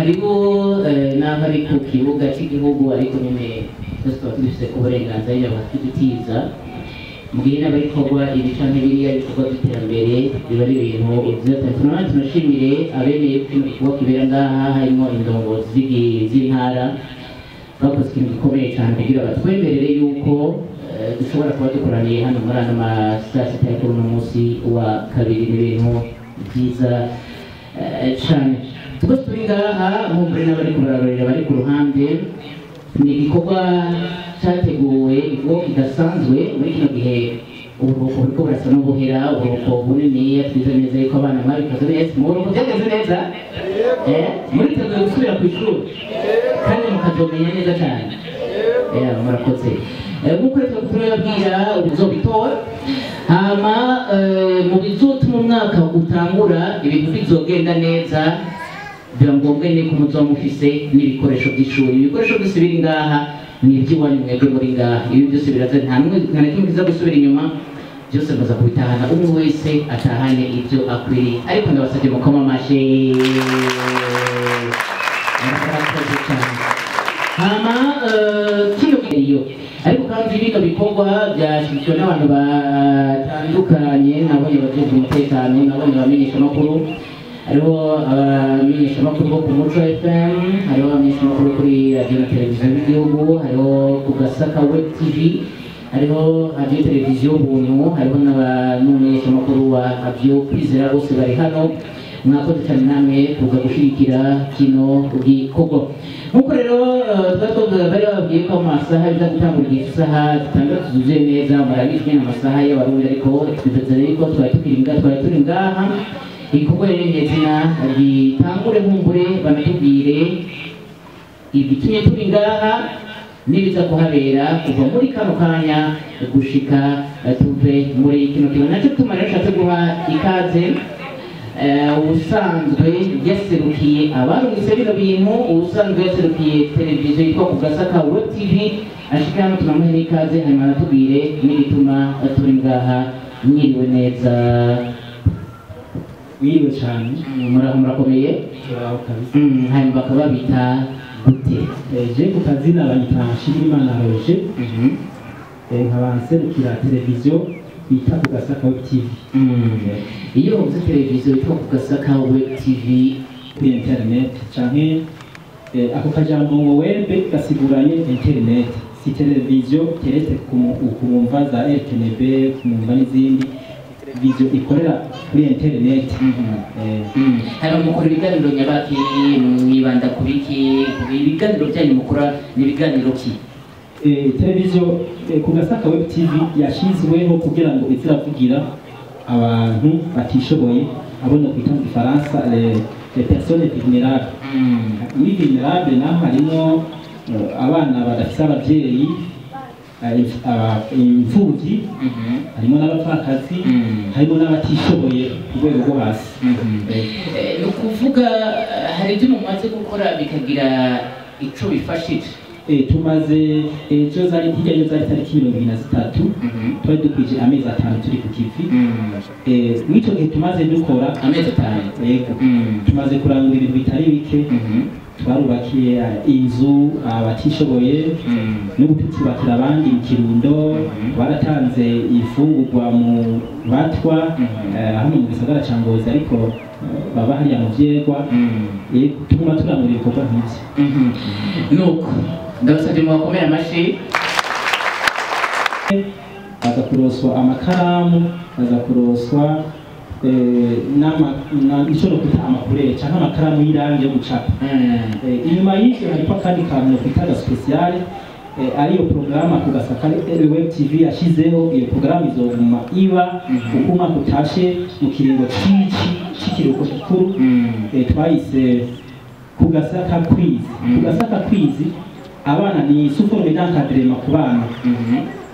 hariho n'aho ari ku kibuga cy'igihugu ariko nyine twese tuba tubifite ku burenganzira bakidutiza mbwira n'ababikorwa ibi canke biriya bikorwa by'iterambere biba ari ibintu byiza cyane. Tunashimire abemeye kino gikorwa kibera ngaha harimo indongozi z'intara bakoze ikintu gikomeye cyane kugira batwemerere yuko dushobora kuba dukoraniye hano muri ano masaa sita kuri uno munsi wa kabiri. N'ibintu byiza cyane. Twese turi ngaha mumbure n'abari kurarurira bari ku ruhande, ni igikorwa cyateguwe igikorwa kidasanzwe muri kino gihe uburuhuko buriko burasa n'ubuhera, uburuhuko buniniya twize neza yuko abana mwabikoze neza, mu buruhuko byageze neza, muriteguye gusubira ku ishuri kandi mukazomenya neza cyane. Murakoze nk'uko rero turababwira uzobitora hama mu bizotuma umwaka utangura ibintu bizogenda neza biba ngombwa ko muzoba mufise n'ibikoresho by'ishuri. Ibikoresho byose biri ngaha ni iby'iwanyu mwebwe muri ngaha, ibi byose biraza nta na kimwe kiza gusubira inyuma, byose muza kubitahana, umwe wese atahane ibyo akwiriye. Ariko ndabasabye mukoma amashyi. Hama kino iyo ariko kandi bino bikorwa byashyikiwe n'abantu batandukanye, nabonye abajejwe umutekano, nabonye abamenyeshamakuru, hariho abamenyeshamakuru bo ku Muco FM, hariho abamenyeshamakuru kuri radiyo na televiziyo y'igihugu, hariho ku Gasaka Web TV, hariho radiyo televiziyo Buntu, hariho n'umumenyeshamakuru wa radiyo Kwizera, bose bari hano. Mwakoze cyane namwe kuza gushyigikira kino gikorwa. Nk'uko rero bari bababwiye ko amasaha biza gutangura igihe isaha zitandatu zuzuye neza, murabizwi n'amasaha y'abarundi, ariko twizeye yuko twari turi ngaha igikorwa rero nyezina gitangure nkumbure banatubwire igitumye turi ngaha n'ibiza kuhabera kuva muri kano kanya gushika tuve muri kino kigo. Nacyo tuma rero nshatse guha ikaze ubusanzwe yaserukiye abarungitse bino bintu, ubusanzwe yaserukiye televiziyo yitwa ku Gasaka Web TV, ashika hano tunamuhe n'ikaze hanyuma anatubwire n'igituma turi ngaha. Mwiriwe neza. Mwiriwe cyane. Murakomeye. Hanyuma bakaba babita gute? Je ku kazina banyita Nshimirimana Roger, nkaba nserukira televiziyo bita ku Gasaka Web TV. Iyo uvuze televiziyo yitwa ku Gasaka Web TV kuri internet canke ako kajambo ngo web gasiguranye internet, si televiziyo keretse kumva za RTNB, kumva n'izindi televiziyo ikorera kuri internet. Hari mukora ibiganiro nyabaki, mwibanda ku biki? Ibiganiro byanyu mukora ni ibiganiro ki? Televiziyo ku Gasaka Web TV yashizweho kugira ngo iziravugira abantu batishoboye, abona kwita mu Faransa les personnes vulnérables. Muri vulnérables naho harimo abana badafite ababyeyi, imfubyi, harimo n'abapfakazi, harimo n'abatishoboye ku rwego rwo hasi. Ni ukuvuga hari ibyo mumaze gukora bikagira ico bifashije. Tumaze ejo zari tariki 23 twari dukwije amezi 5 turi ku kivi. Mw'ico gihe tumaze dukora amezi 5, yego, tumaze kurangura ibintu bitari bike. Twarubakiye inzu abatishoboye no gutubakira abandi mu Kirundo, baratanze ifungurwa mu Batwa hano mu gisagara ca Ngozi, ariko baba hariya mu Vyegwa. Tuma turangura ibikorwa nk'ivyo. Nuko ndabasabye mubakomere amashyi. Aza kuroswa amakaramu, aza kuroswa n'ishobora kwita amakurere cyangwa amakaramu y'irangi yo gucapa. Inyuma y'ivyo hariko akandi kantu kwita speciale, ariyo porogaramu ku Gasaka Web TV yashizeho. Iyo porogaramu izoguma iba uko umwaka utashe mu kiringo c'ikiruhuko gikuru, twayise ku Gasaka Quiz. Ku Gasaka Quiz abana ni suforme d'encadrement ku bana,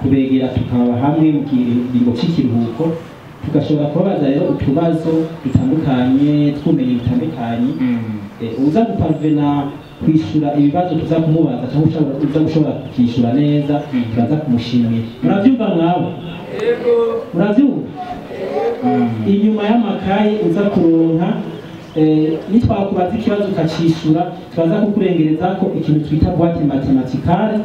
kubegera tukaba hamwe mu kiringo c'ikiruhuko, tugashobora kubabaza rero utubazo dutandukanye tw'ubumenyi butandukanye. Uza guparvena kwishura ibibazo tuza kumubaza cyangwa uza gushobora kukishura neza, turaza kumushimira. Muravyumva mwabo? Yego. Muravyumva? Inyuma y'amakaye uza kuronka nitwakubaza ikibazo ukacishura turaza kukurengereza ko ikintu twita boîte mathématicale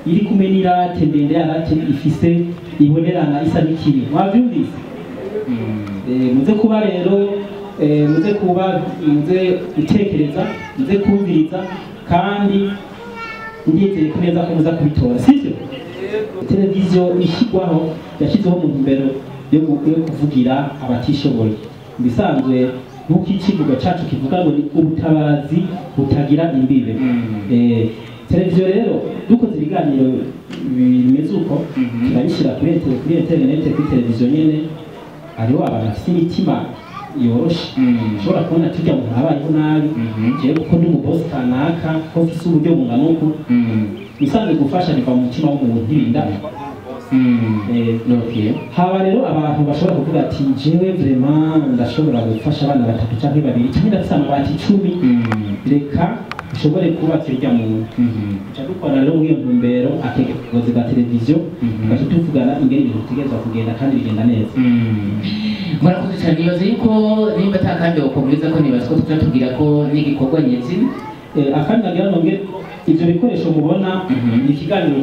iri kumwe n'irate ndende ya rate ifise ibonerana isa n'ikiri mwavyumvise muze kuba rero muze gutekereza muze kumviriza kandi ndizeye ko neza ko muza kubitora sivyo televiziyo ishyirwaho yashyizeho mu ntumbero yo kuvugira abatishoboye bisanzwe nk'uko ikivugo cyacu kivuga ngo ni ubutabazi butagira imbibe televiziyo rero dukoze ibiganiro bimeze uko turabishyira kuri interinete kuri televiziyo nyine hariho abantu bafite imitima yoroshe ushobora kubona tujya mu habayeho nabi jewe kuko ndi umubosi kanaka ko mfise uburyo bungana uku bisanzwe gufasha biva mu mutima w'umuntu ntirinda haba rero abantu bashobora kuvuga ati jewe vraiment ndashobora gufasha abana 3 canke 2 canke ndafise amabati 10 reka ushobore kubaka irya muntu uca dukora rero muri iyo ntumbero ategekozi bwa televiziyo ugaca tuvugana ingene ibintu bitegerezwa kugenda kandi bigenda neza murakoze cyane nibaza yuko nimba atakandi wokomeza ko nibaza ko tuzatubwira ko n'igikorwa nyezina akandi nagira nonge ivyo bikoresho mubona ni ikiganiro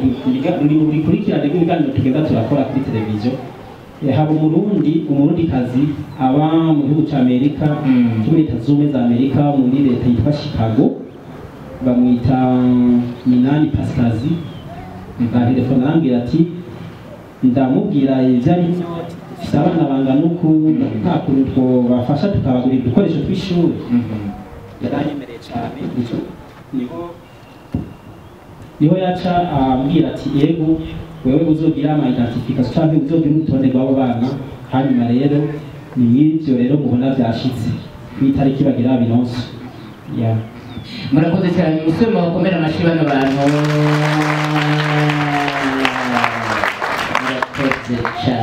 rikurikirana rw'ibiganiro tugenda turakora kuri televiziyo haba umurundi kazi aba mu gihugu ca Amerika muri Leta Zunze Ubumwe za Amerika muri leta yitwa Chicago bamwita Minani Pascazi telefone arambwira ati ndamubwira ivyari abana bangana uku nta kuntu twobafasha tukabagurira udukoresho tw'ishuri yaranyemereye cyane niho yaca ambwira ati yego wewe uzogira ama identification cyangwa uzogira urutonde rw'abo bana hanyuma rero ni ivyo rero mubona byashitse kwitariki bagira binonso murakoze cyane musore mukomera amashi bano bantu murakoze cyane